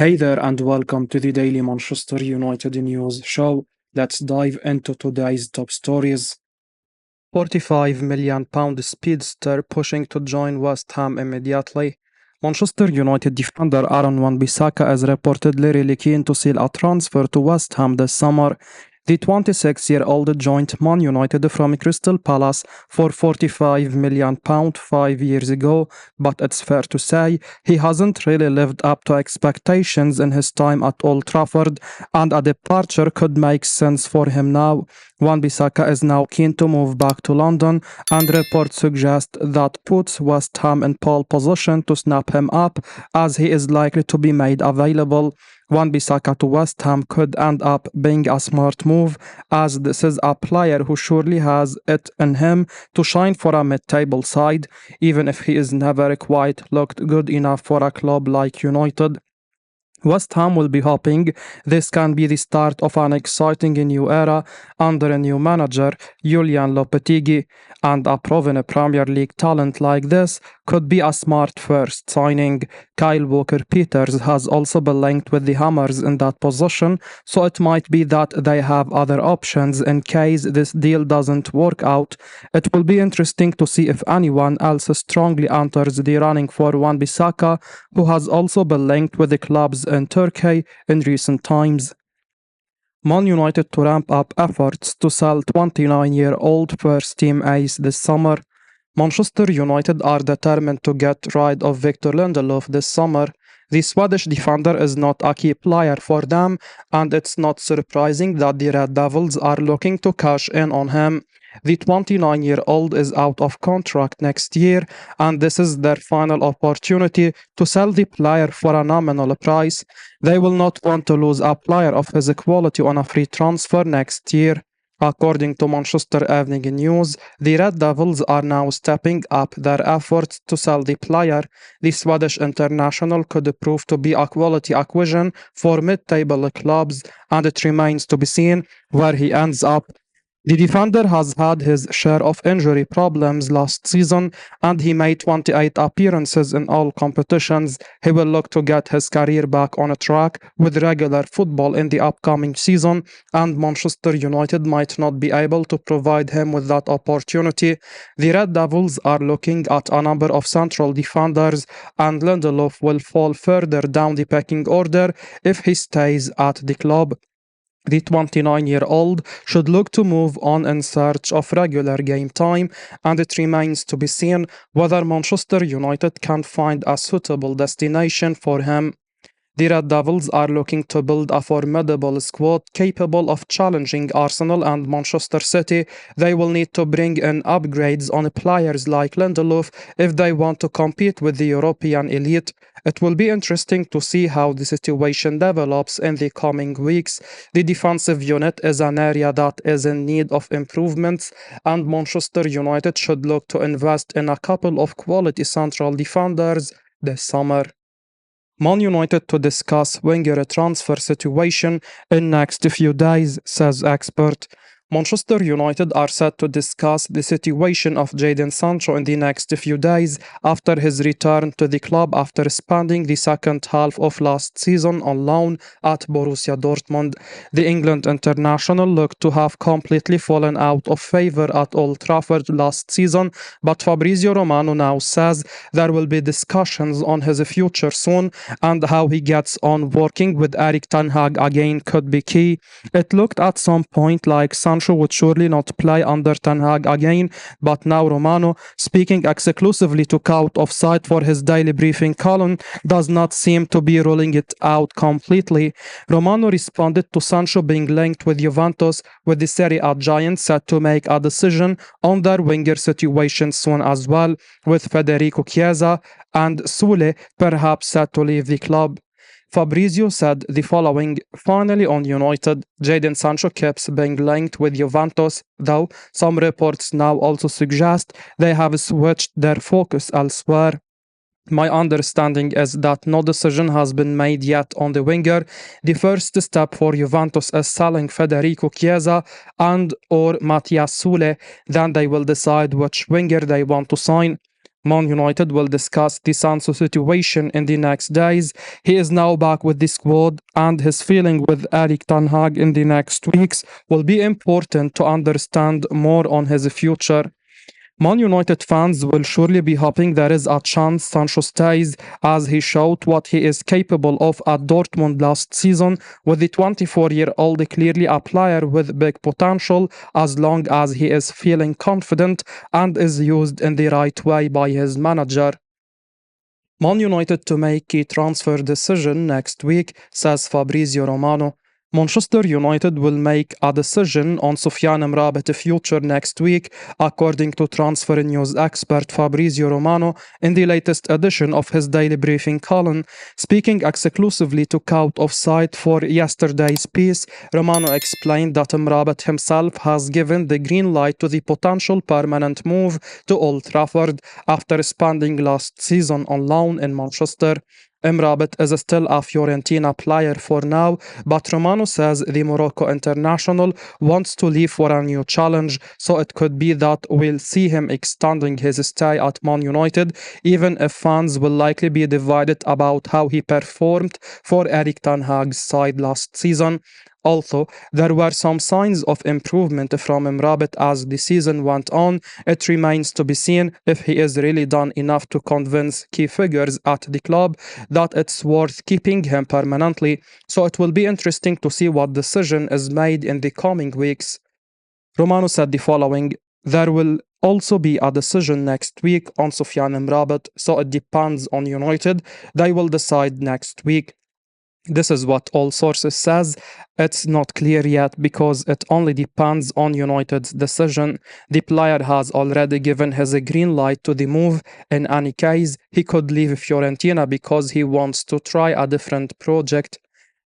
Hey there and welcome to the Daily Manchester United News Show. Let's dive into today's top stories. £45 million speedster pushing to join West Ham immediately. Manchester United defender Aaron Wan-Bissaka is reportedly really keen to seal a transfer to West Ham this summer. The 26-year-old joined Man United from Crystal Palace for £45 million 5 years ago, but it's fair to say he hasn't really lived up to expectations in his time at Old Trafford, and a departure could make sense for him now. Wan-Bissaka is now keen to move back to London, and reports suggest that puts West Ham in pole position to snap him up, as he is likely to be made available. Wan-Bissaka to West Ham could end up being a smart move, as this is a player who surely has it in him to shine for a mid-table side, even if he is never quite looked good enough for a club like United. West Ham will be hoping this can be the start of an exciting new era under a new manager, Julian Lopetegui, and a proven Premier League talent like this could be a smart first signing. Kyle Walker-Peters has also been linked with the Hammers in that position, so it might be that they have other options in case this deal doesn't work out. It will be interesting to see if anyone else strongly enters the running for Wan-Bissaka, who has also been linked with the clubs in Turkey in recent times. Man United to ramp up efforts to sell 29-year-old first-team ace this summer. Manchester United are determined to get rid of Victor Lindelof this summer. The Swedish defender is not a key player for them, and it's not surprising that the Red Devils are looking to cash in on him. The 29-year-old is out of contract next year, and this is their final opportunity to sell the player for a nominal price. They will not want to lose a player of his quality on a free transfer next year. According to Manchester Evening News, the Red Devils are now stepping up their efforts to sell the player. The Swedish international could prove to be a quality acquisition for mid-table clubs, and it remains to be seen where he ends up. The defender has had his share of injury problems last season, and he made 28 appearances in all competitions. He will look to get his career back on a track with regular football in the upcoming season, and Manchester United might not be able to provide him with that opportunity. The Red Devils are looking at a number of central defenders, and Lindelof will fall further down the pecking order if he stays at the club. The 29-year-old should look to move on in search of regular game time, and it remains to be seen whether Manchester United can find a suitable destination for him. The Red Devils are looking to build a formidable squad capable of challenging Arsenal and Manchester City. They will need to bring in upgrades on players like Lindelof if they want to compete with the European elite. It will be interesting to see how the situation develops in the coming weeks. The defensive unit is an area that is in need of improvements, and Manchester United should look to invest in a couple of quality central defenders this summer. Man United to discuss winger transfer situation in next few days, says expert. Manchester United are set to discuss the situation of Jadon Sancho in the next few days after his return to the club after spending the second half of last season on loan at Borussia Dortmund. The England international looked to have completely fallen out of favour at Old Trafford last season, but Fabrizio Romano now says there will be discussions on his future soon, and how he gets on working with Erik ten Hag again could be key. It looked at some point like Sancho would surely not play under Ten Hag again, but now Romano, speaking exclusively to Count Offside for his daily briefing column, does not seem to be ruling it out completely. Romano responded to Sancho being linked with Juventus, with the Serie A giants set to make a decision on their winger situation soon as well, with Federico Chiesa and Sule perhaps set to leave the club. Fabrizio said the following: finally on United, Jadon Sancho keeps being linked with Juventus, though some reports now also suggest they have switched their focus elsewhere. My understanding is that no decision has been made yet on the winger. The first step for Juventus is selling Federico Chiesa and or Mathias Sule, then they will decide which winger they want to sign. Man United will discuss the Sancho situation in the next days. He is now back with the squad, and his feeling with Erik ten Hag in the next weeks will be important to understand more on his future. Man United fans will surely be hoping there is a chance Sancho stays, as he showed what he is capable of at Dortmund last season, with the 24-year-old clearly a player with big potential as long as he is feeling confident and is used in the right way by his manager. Man United to make a transfer decision next week, says Fabrizio Romano. Manchester United will make a decision on Sofiane Amrabat's future next week, according to transfer news expert Fabrizio Romano in the latest edition of his daily briefing column. Speaking exclusively to Count Offside for yesterday's piece, Romano explained that Amrabat himself has given the green light to the potential permanent move to Old Trafford after spending last season on loan in Manchester. Amrabat is still a Fiorentina player for now, but Romano says the Morocco international wants to leave for a new challenge, so it could be that we'll see him extending his stay at Man United, even if fans will likely be divided about how he performed for Erik ten Hag's side last season. Also, there were some signs of improvement from Amrabat as the season went on. It remains to be seen if he is really done enough to convince key figures at the club that it's worth keeping him permanently. So it will be interesting to see what decision is made in the coming weeks. Romano said the following: there will also be a decision next week on Sofiane Amrabat, so it depends on United. They will decide next week. This is what all sources says. It's not clear yet because it only depends on United's decision. The player has already given his green light to the move. In any case, he could leave Fiorentina because he wants to try a different project.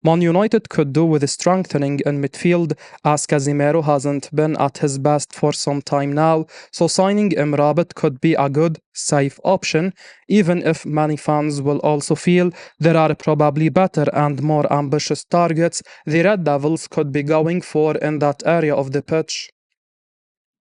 Man United could do with strengthening in midfield, as Casemiro hasn't been at his best for some time now, so signing Amrabat could be a good, safe option, even if many fans will also feel there are probably better and more ambitious targets the Red Devils could be going for in that area of the pitch.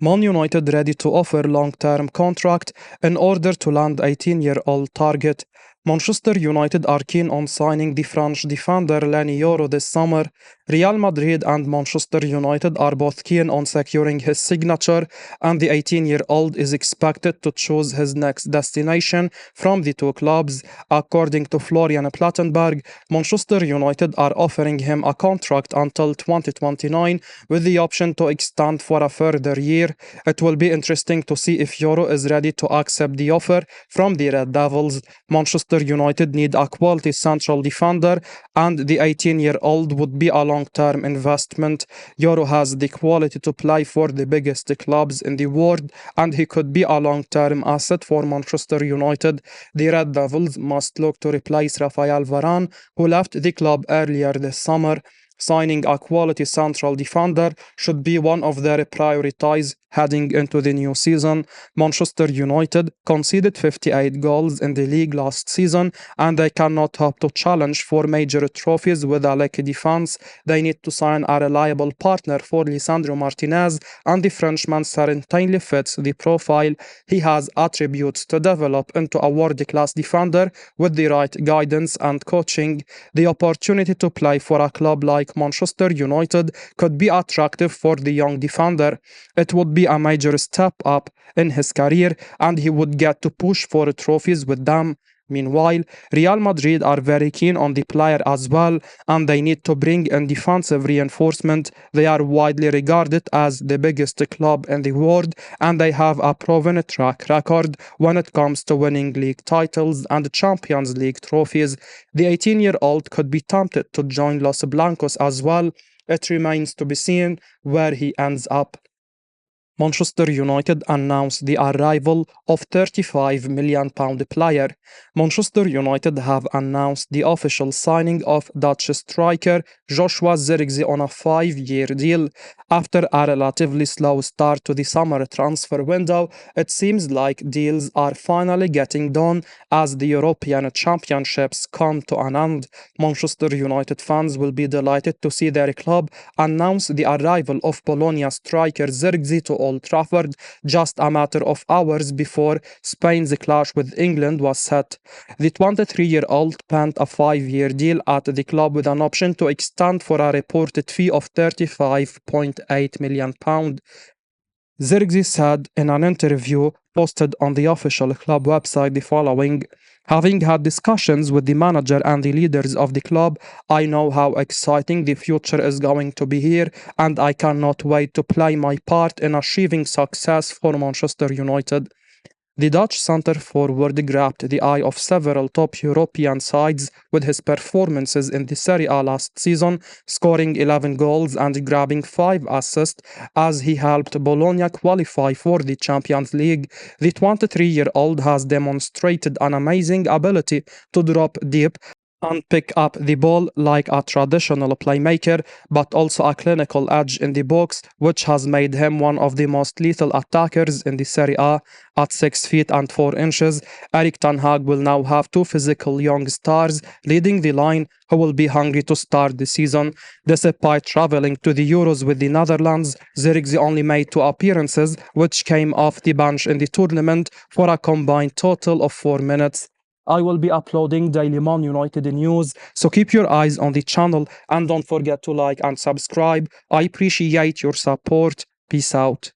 Man United ready to offer long-term contract in order to land 18-year-old target. Manchester United are keen on signing the French defender Lenny Yoro this summer. Real Madrid and Manchester United are both keen on securing his signature, and the 18-year-old is expected to choose his next destination from the two clubs. According to Florian Plattenberg, Manchester United are offering him a contract until 2029 with the option to extend for a further year. It will be interesting to see if Yoro is ready to accept the offer from the Red Devils. Manchester United need a quality central defender, and the 18-year-old would be a long-term investment. Yoro has the quality to play for the biggest clubs in the world, and he could be a long-term asset for Manchester United. The Red Devils must look to replace Rafael Varane, who left the club earlier this summer. Signing a quality central defender should be one of their priorities heading into the new season. Manchester United conceded 58 goals in the league last season, and they cannot hope to challenge for major trophies with a leaky defense. They need to sign a reliable partner for Lisandro Martinez, and the Frenchman certainly fits the profile. He has attributes to develop into a world-class defender with the right guidance and coaching. The opportunity to play for a club like Manchester United could be attractive for the young defender. It would be a major step up in his career, and he would get to push for trophies with them. Meanwhile, Real Madrid are very keen on the player as well, and they need to bring in defensive reinforcement. They are widely regarded as the biggest club in the world, and they have a proven track record when it comes to winning league titles and Champions League trophies. The 18-year-old could be tempted to join Los Blancos as well. It remains to be seen where he ends up. Manchester United announced the arrival of £35 million player. Manchester United have announced the official signing of Dutch striker Joshua Zirkzee on a 5-year deal. After a relatively slow start to the summer transfer window, it seems like deals are finally getting done as the European Championships come to an end. Manchester United fans will be delighted to see their club announce the arrival of Bologna striker Zirkzee to Old Trafford just a matter of hours before Spain's clash with England was set. The 23-year-old penned a 5-year deal at the club with an option to extend for a reported fee of £35.8 million. Zirkzee said in an interview posted on the official club website the following: "Having had discussions with the manager and the leaders of the club, I know how exciting the future is going to be here, and I cannot wait to play my part in achieving success for Manchester United." The Dutch centre forward grabbed the eye of several top European sides with his performances in the Serie A last season, scoring 11 goals and grabbing 5 assists as he helped Bologna qualify for the Champions League. The 23-year-old has demonstrated an amazing ability to drop deep and pick up the ball like a traditional playmaker, but also a clinical edge in the box, which has made him one of the most lethal attackers in the Serie A. At 6 feet and 4 inches, Erik ten Hag will now have two physical young stars leading the line who will be hungry to start the season. Despite traveling to the Euros with the Netherlands, Zirkzee only made 2 appearances, which came off the bench in the tournament for a combined total of 4 minutes. I will be uploading daily Man United news, so keep your eyes on the channel and don't forget to like and subscribe. I appreciate your support. Peace out.